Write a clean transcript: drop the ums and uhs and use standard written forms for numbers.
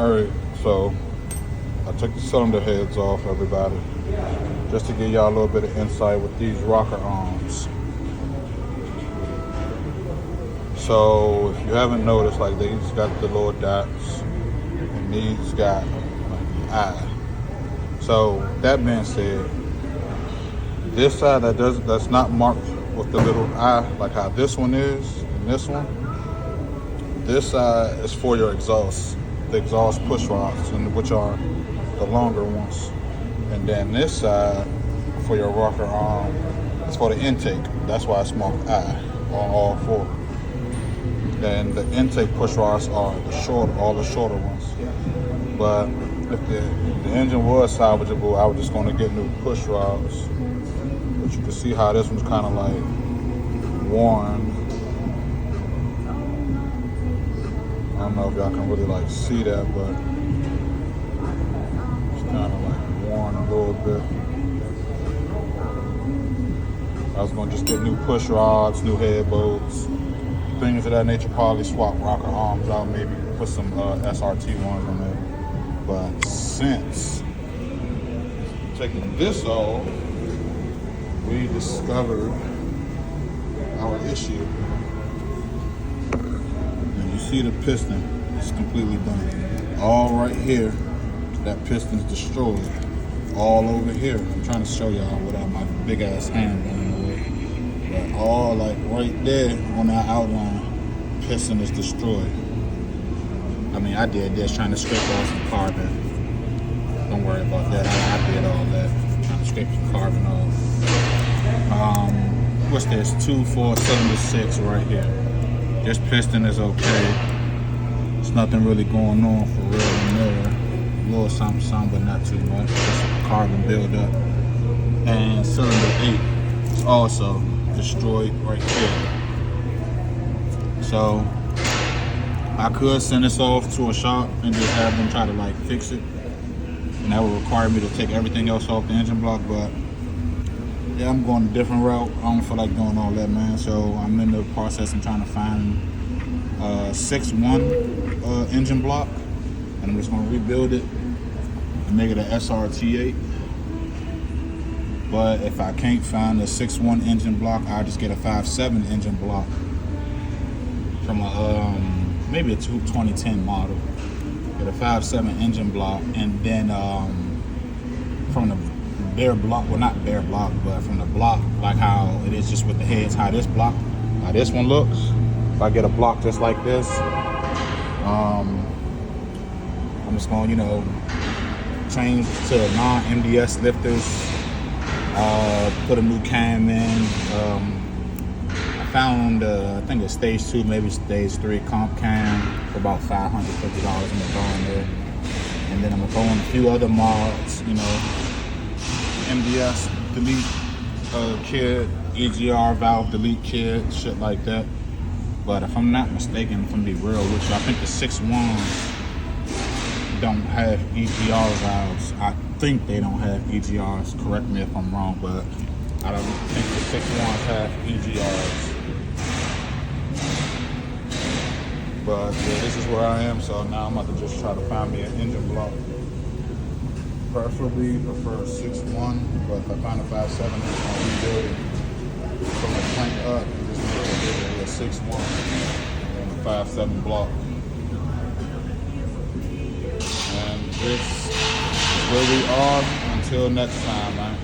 Alright, so I took the cylinder heads off, everybody, just to give y'all a little bit of insight with these rocker arms. So if you haven't noticed, like these got the little dots and these got like the eye. So that being said, this side that's not marked with the little eye, like how this one is and this one, this side is for your exhaust, the exhaust push rods, and which are the longer ones. And then this side for your rocker arm is for the intake. That's why it's marked I on all four. And the intake push rods are all the shorter ones. But if the engine was salvageable, I was just going to get new push rods. But you can see how this one's kind of like worn. I don't know if y'all can really like see that, but it's kind of like worn a little bit. I was gonna just get new push rods, new head bolts, things of that nature. Probably swap rocker arms out, maybe put some SRT ones on there. But since taking this off, we discovered our issue. See the piston is completely done. All right here, that piston's destroyed. All over here, I'm trying to show y'all without my big ass hand in the way. But all like right there on that outline, piston is destroyed. I mean, I did this trying to scrape off some carbon. Don't worry about that. I did all that, trying to scrape some carbon off. What's this? 2-4 cylinder 6 right here. This piston is okay. There's nothing really going on for real in there. A little something, but not too much. Just carbon buildup. And cylinder 8 is also destroyed right here. So I could send this off to a shop and just have them try to like fix it. And that would require me to take everything else off the engine block, but yeah, I'm going a different route. I don't feel like doing all that, man. So I'm in the process of trying to find 6.1 engine block, and I'm just going to rebuild it and make it an SRT8. But if I can't find a 6.1 engine block, I'll just get a 5.7 engine block from a maybe a 2010 model. Get a 5.7 engine block, and then from the bare block, well not bare block, but from the block, like how it is just with the heads, how this one looks. If I get a block just like this, I'm just gonna, change to non-MDS lifters, put a new cam in. I found, I think it's stage 2, maybe stage 3 comp cam for about $550 in the phone there. And then I'm gonna throw in a few other mods, MDS delete kit, EGR valve delete kit, shit like that. But if I'm not mistaken, if I'm gonna be real with you, I think the 6.1 don't have EGR valves. I think they don't have EGRs. Correct me if I'm wrong, but I don't think the 6.1s have EGRs. But yeah, this is where I am, so now I'm about to just try to find me an engine block. Preferably prefer a 6.1, but if I find a 5.7, I'm gonna rebuild it from the plank up and just make it a 6.1 and a 5.7 block. And this is where we are until next time, man.